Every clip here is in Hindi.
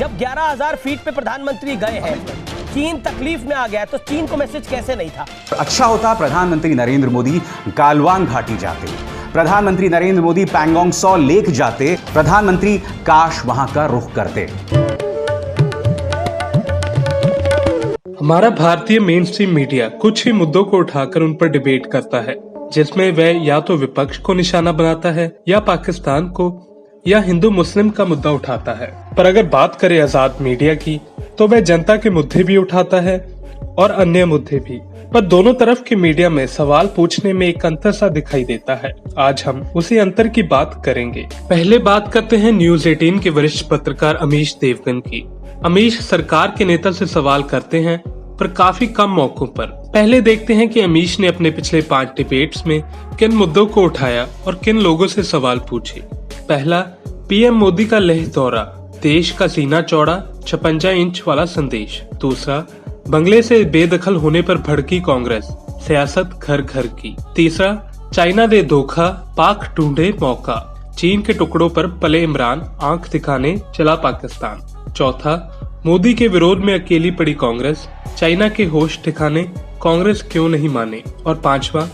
जब 11,000 फीट पे प्रधानमंत्री गए हैं, चीन तकलीफ में आ गया, तो चीन को मैसेज कैसे नहीं था? अच्छा होता प्रधानमंत्री नरेंद्र मोदी गालवान घाटी जाते, प्रधानमंत्री नरेंद्र मोदी पैंगोंग सौ लेक जाते, प्रधानमंत्री काश वहां का रुख करते। हमारा भारतीय मेन स्ट्रीम मीडिया कुछ ही मुद्दों को उठाकर उन पर डिबेट करता है, जिसमें वह या तो विपक्ष को निशाना बनाता है, या पाकिस्तान को, या हिंदू मुस्लिम का मुद्दा उठाता है। पर अगर बात करें आजाद मीडिया की, तो वह जनता के मुद्दे भी उठाता है और अन्य मुद्दे भी। पर दोनों तरफ के मीडिया में सवाल पूछने में एक अंतर सा दिखाई देता है। आज हम उसी अंतर की बात करेंगे। पहले बात करते हैं न्यूज 18 के वरिष्ठ पत्रकार अमीश देवगन की। अमीश सरकार के नेता से सवाल करते हैं, पर काफी कम मौकों पर। पहले देखते हैं कि अमीश ने अपने पिछले 5 डिबेट्स में किन मुद्दों को उठाया और किन लोगों से सवाल पूछे। पहला, पीएम मोदी का लेह दौरा, देश का सीना चौड़ा 56 इंच वाला संदेश। दूसरा, बंगले से बेदखल होने पर भड़की कांग्रेस, सियासत घर घर की। तीसरा, चाइना दे धोखा, पाक ढूंढे मौका, चीन के टुकड़ों पर पले इमरान, आंख दिखाने चला पाकिस्तान। चौथा, मोदी के विरोध में अकेली पड़ी कांग्रेस, चाइना के होश ठिकाने, कांग्रेस क्यों नहीं माने। और पांचवा,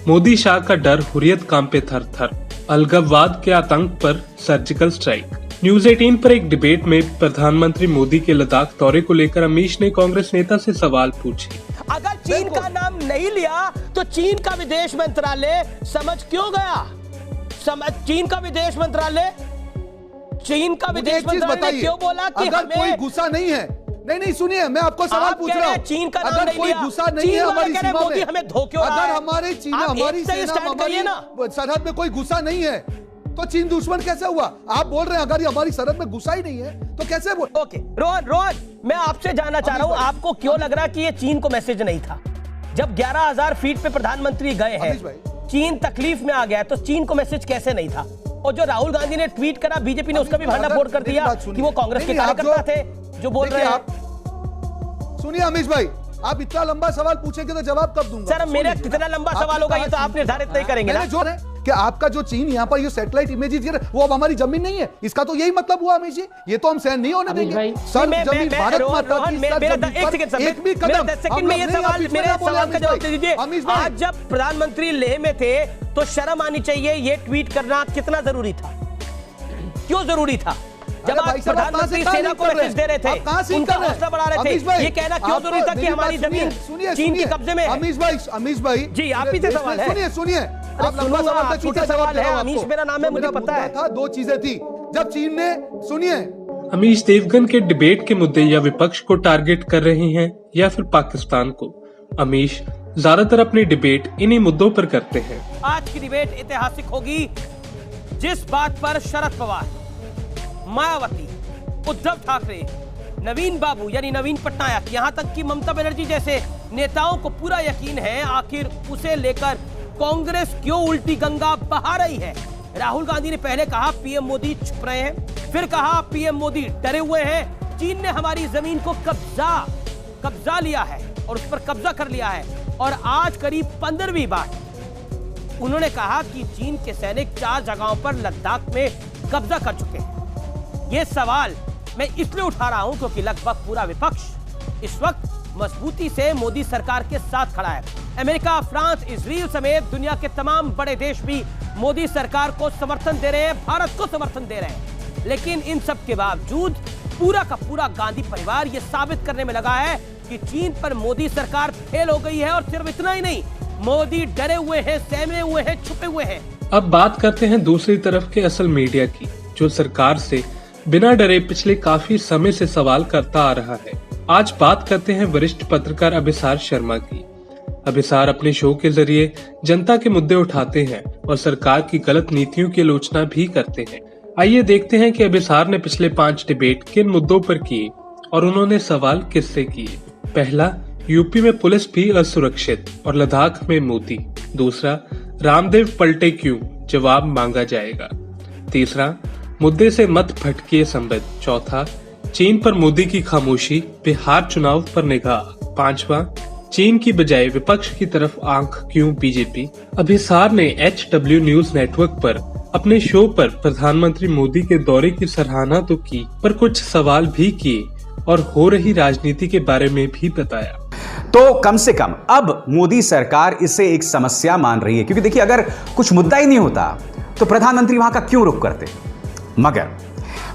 मोदी शाह का डर, हुर्रियत कांपे थर थर, अलगववाद के आतंक पर सर्जिकल स्ट्राइक। न्यूज 18 पर एक डिबेट में प्रधानमंत्री मोदी के लद्दाख दौरे को लेकर अमीश ने कांग्रेस नेता से सवाल पूछे। अगर चीन का नाम नहीं लिया तो चीन का विदेश मंत्रालय समझ क्यों गया? चीन का विदेश मंत्रालय क्यों बोला कि अगर हमें कोई गुस्सा नहीं है? नहीं सुनिए, मैं आपको सवाल पूछ रहा हूँ। चीन का नाम अगर नहीं कोई लिया, गुस्सा नहीं है हमारी सीमा में, हमें धोखे हो रहा अगर है, हमारी चीन, हमारी सेना, हमारी सरहद में कोई गुस्सा नहीं है, तो चीन दुश्मन कैसे हुआ? आप बोल रहे हैं अगर हमारी सरहद में गुस्सा ही नहीं है तो कैसे बोल? ओके रोहन, मैं आपसे जानना चाह रहा हूँ, आपको क्यों लग रहा कि ये चीन को मैसेज नहीं था? जब 11,000 फीट पे प्रधानमंत्री गए हैं, चीन तकलीफ में आ गया, तो चीन को मैसेज कैसे नहीं था? और जो राहुल गांधी ने ट्वीट करा, बीजेपी ने उसका भी भंडाफोड़ कर दिया कि वो कांग्रेस के कार्यकर्ता थे जो बोल रहे हैं। सुनिए अमीश भाई, आप इतना लंबा सवाल पूछेंगे तो जवाब कब दूंगा? सर, मेरा कितना लंबा सवाल होगा ये तो आप निर्धारित नहीं करेंगे ना। जो है कि आपका जो चीन यहाँ पर ये सैटेलाइट इमेजेस वो अब हमारी जमीन नहीं है, इसका तो यही मतलब हुआ अमीश जी। ये तो हम सहन नहीं होने देंगे। सर, जमीन भारत माता की, एक भी कदम में ये सवाल, मेरे सवाल का जवाब दे दीजिए। आज जब प्रधानमंत्री लेह में थे तो शर्म आनी चाहिए, ये ट्वीट करना कितना जरूरी था? क्यों जरूरी था? जब आप प्रधानमंत्री सेना को मैसेज दे रहे थे, उनका हौसला बढ़ा रहे थे, ये कहना क्यों जरूरी था कि हमारी जमीन चीन के कब्जे में है? अमीश भाई जी, आप ही से सवाल है। सुनिए, आप लंबा सवाल, छोटा सवाल है। अमीश मेरा नाम है, मुझे पता है। था दो चीजें थी जब चीन ने, सुनिए, अमीश देवगन के डिबेट के मुद्दे या विपक्ष को टारगेट कर रहे हैं या फिर पाकिस्तान को। अमीश ज्यादातर अपनी डिबेट इन्हीं मुद्दों पर करते हैं। आज की डिबेट ऐतिहासिक होगी। जिस बात पर शरद पवार, मायावती, उद्धव ठाकरे, नवीन बाबू यानी नवीन पटनायक, यहां तक कि ममता बनर्जी जैसे नेताओं को पूरा यकीन है, आखिर उसे लेकर कांग्रेस क्यों उल्टी गंगा बहा रही है। राहुल गांधी ने पहले कहा पीएम मोदी छुप रहे हैं, फिर कहा पीएम मोदी डरे हुए हैं, चीन ने हमारी जमीन को कब्जा लिया है और उस पर कब्जा कर लिया है। और आज करीब 15वीं बार उन्होंने कहा कि चीन के सैनिक 4 जगहों पर लद्दाख में कब्जा कर चुके हैं। ये सवाल मैं इसलिए उठा रहा हूं क्योंकि लगभग पूरा विपक्ष इस वक्त मजबूती से मोदी सरकार के साथ खड़ा है। अमेरिका, फ्रांस, इजराइल समेत दुनिया के तमाम बड़े देश भी मोदी सरकार को समर्थन दे रहे हैं, भारत को समर्थन दे रहे हैं। लेकिन इन सब के बावजूद पूरा का पूरा गांधी परिवार ये साबित करने में लगा है कि चीन पर मोदी सरकार फेल हो गई है। और सिर्फ इतना ही नहीं, मोदी डरे हुए हैं, सहमे हुए हैं, छुपे हुए हैं। अब बात करते हैं दूसरी तरफ के असल मीडिया की, जो सरकार से बिना डरे पिछले काफी समय से सवाल करता आ रहा है। आज बात करते हैं वरिष्ठ पत्रकार अभिसार शर्मा की। अभिसार अपने शो के जरिए जनता के मुद्दे उठाते हैं और सरकार की गलत नीतियों की आलोचना भी करते हैं। आइए देखते हैं कि अभिसार ने पिछले 5 डिबेट किन मुद्दों पर किए और उन्होंने सवाल किससे किए। पहला, यूपी में पुलिस भी असुरक्षित और लद्दाख में मोदी। दूसरा, रामदेव पलटे क्यों, जवाब मांगा जाएगा। तीसरा, मुद्दे से मत भटकिए संबित। चौथा, चीन पर मोदी की खामोशी, बिहार चुनाव पर निगाह। पांचवा, चीन की बजाय विपक्ष की तरफ आंख क्यों बीजेपी। अभिसार ने HW न्यूज नेटवर्क पर अपने शो पर प्रधानमंत्री मोदी के दौरे की सराहना तो की, पर कुछ सवाल भी किए और हो रही राजनीति के बारे में भी बताया। तो कम से कम अब मोदी सरकार इसे एक समस्या मान रही है, क्योंकि देखिए अगर कुछ मुद्दा ही नहीं होता तो प्रधानमंत्री वहां का क्यों रुख करते।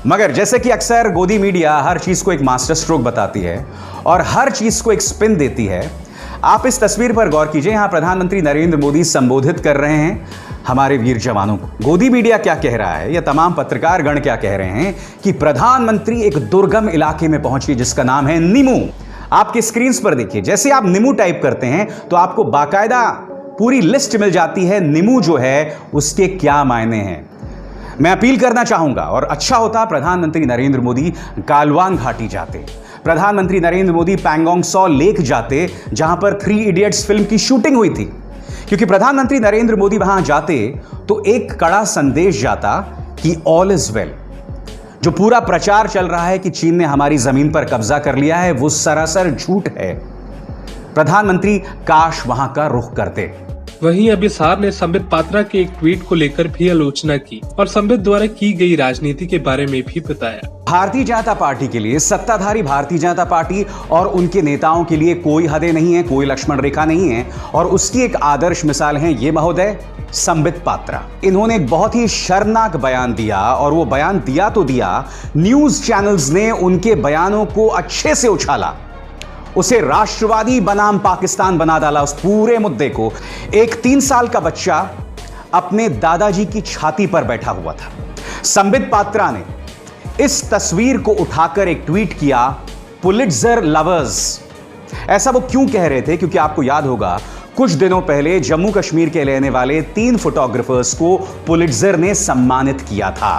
मगर जैसे कि अक्सर गोदी मीडिया हर चीज को एक मास्टर स्ट्रोक बताती है और हर चीज को एक स्पिन देती है। आप इस तस्वीर पर गौर कीजिए, यहां प्रधानमंत्री नरेंद्र मोदी संबोधित कर रहे हैं हमारे वीर जवानों को। गोदी मीडिया क्या कह रहा है या तमाम पत्रकार गण क्या कह रहे हैं कि प्रधानमंत्री एक दुर्गम इलाके में पहुंचे जिसका नाम है नीमू। आपके स्क्रीन पर देखिए, जैसे आप नीमू टाइप करते हैं तो आपको बाकायदा पूरी लिस्ट मिल जाती है नीमू जो है उसके क्या मायने हैं। मैं अपील करना चाहूंगा और अच्छा होता प्रधानमंत्री नरेंद्र मोदी गालवान घाटी जाते, प्रधानमंत्री नरेंद्र मोदी पैंगोंग सॉ लेक जाते जहां पर 3 इडियट्स फिल्म की शूटिंग हुई थी, क्योंकि प्रधानमंत्री नरेंद्र मोदी वहां जाते तो एक कड़ा संदेश जाता कि ऑल इज वेल। जो पूरा प्रचार चल रहा है कि चीन ने हमारी जमीन पर कब्जा कर लिया है वो सरासर झूठ है। प्रधानमंत्री काश वहां का रुख करते। वहीं अभिसार ने संबित पात्रा के एक ट्वीट को लेकर भी आलोचना की और संबित द्वारा की गई राजनीति के बारे में भी बताया। भारतीय जनता पार्टी के लिए, सत्ताधारी भारतीय जनता पार्टी और उनके नेताओं के लिए कोई हदें नहीं है, कोई लक्ष्मण रेखा नहीं है और उसकी एक आदर्श मिसाल है ये महोदय संबित पात्रा। इन्होंने एक बहुत ही शर्मनाक बयान दिया और वो बयान दिया तो दिया, न्यूज चैनल्स ने उनके बयानों को अच्छे से उछाला, उसे राष्ट्रवादी बनाम पाकिस्तान बना डाला। उस पूरे मुद्दे को एक 3 साल का बच्चा अपने दादाजी की छाती पर बैठा हुआ था। संबित पात्रा ने इस तस्वीर को उठाकर एक ट्वीट किया, पुलिट्जर लवर्स। ऐसा वो क्यों कह रहे थे? क्योंकि आपको याद होगा कुछ दिनों पहले जम्मू कश्मीर के रहने वाले 3 फोटोग्राफर्स को पुलिट्जर ने सम्मानित किया था।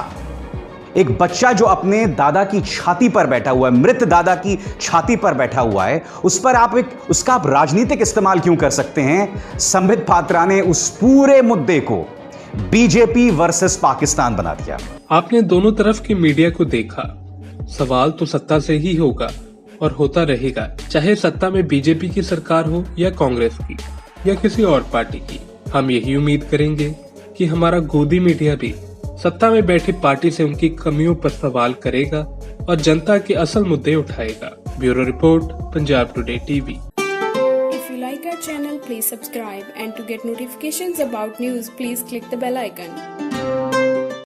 एक बच्चा जो अपने दादा की छाती पर बैठा हुआ है, मृत दादा की छाती पर बैठा हुआ है, उस पर आप उसका राजनीतिक इस्तेमाल क्यों कर सकते हैं? संबित पात्रा ने उस पूरे मुद्दे को बीजेपी वर्सेस पाकिस्तान बना दिया। आपने दोनों तरफ की मीडिया को देखा। सवाल तो सत्ता से ही होगा और होता रहेगा, चाहे सत्ता में बीजेपी की सरकार हो या कांग्रेस की या किसी और पार्टी की। हम यही उम्मीद करेंगे कि हमारा गोदी मीडिया भी सत्ता में बैठी पार्टी से उनकी कमियों पर सवाल करेगा और जनता के असल मुद्दे उठाएगा। Bureau report, Punjab today TV. If you like our channel, please subscribe, and to get notifications about news, please click the bell icon.